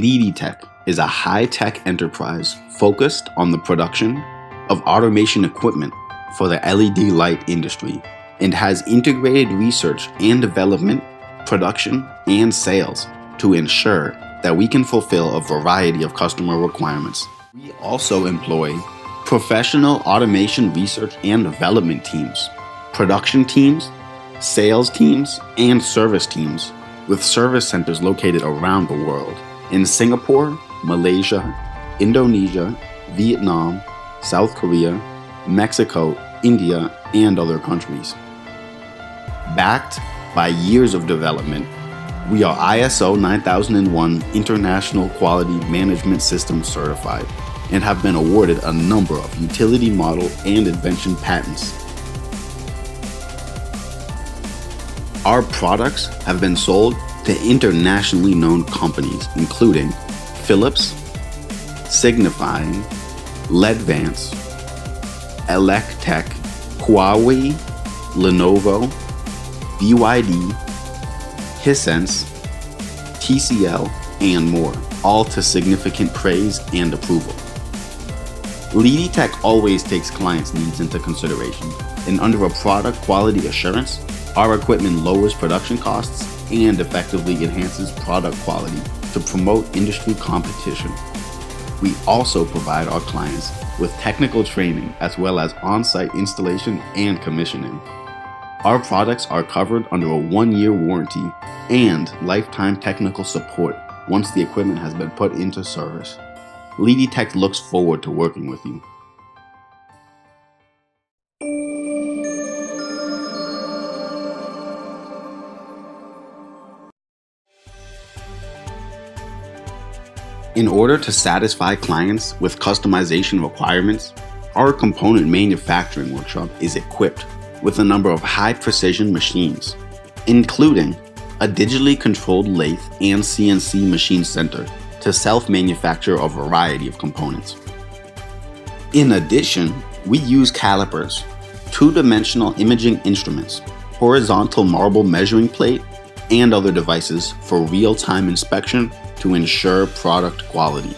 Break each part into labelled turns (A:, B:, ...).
A: Leady is a high-tech enterprise focused on the production of automation equipment for the LED light industry and has integrated research and development, production, and sales to ensure that we can fulfill a variety of customer requirements. We also employ professional automation research and development teams, production teams, sales teams, and service teams with service centers located around the world in Singapore, Malaysia, Indonesia, Vietnam, South Korea, Mexico, India, and other countries. Backed by years of development, we are ISO 9001 International Quality Management System certified and have been awarded a number of utility model and invention patents. Our products have been sold to internationally known companies including Philips, Signifying, Ledvance, Electech, Huawei, Lenovo, BYD, Hisense, TCL, and more, all to significant praise and approval. Leady always takes clients' needs into consideration, and under a product quality assurance, our equipment lowers production costs and effectively enhances product quality to promote industry competition. We also provide our clients with technical training as well as on-site installation and commissioning. Our products are covered under a 1-year warranty and lifetime technical support once the equipment has been put into service. Leady looks forward to working with you. In order to satisfy clients with customization requirements, our component manufacturing workshop is equipped with a number of high-precision machines, including a digitally controlled lathe and CNC machine center to self-manufacture a variety of components. In addition, we use calipers, two-dimensional imaging instruments, horizontal marble measuring plate, and other devices for real-time inspection to ensure product quality.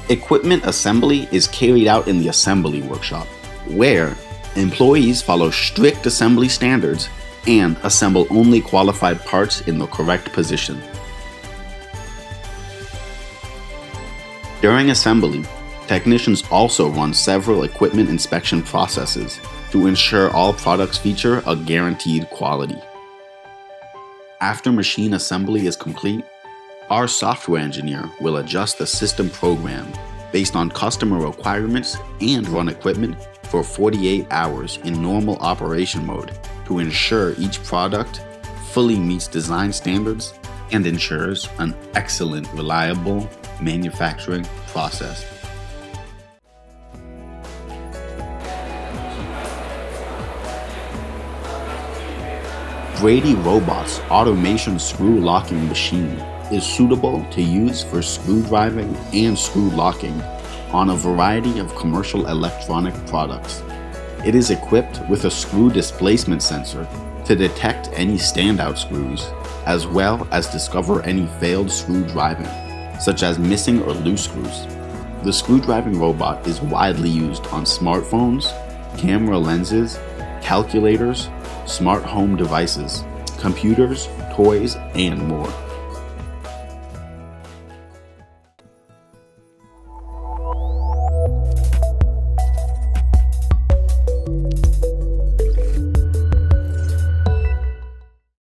A: Equipment assembly is carried out in the assembly workshop, where employees follow strict assembly standards and assemble only qualified parts in the correct position. During assembly, technicians also run several equipment inspection processes to ensure all products feature a guaranteed quality. After machine assembly is complete, our software engineer will adjust the system program based on customer requirements and run equipment for 48 hours in normal operation mode to ensure each product fully meets design standards and ensures an excellent, reliable manufacturing process. Brady Robot's automation screw locking machine is suitable to use for screw driving and screw locking on a variety of commercial electronic products. It is equipped with a screw displacement sensor to detect any standout screws, as well as discover any failed screw driving, such as missing or loose screws. The screw driving robot is widely used on smartphones, camera lenses, calculators, smart home devices, computers, toys, and more.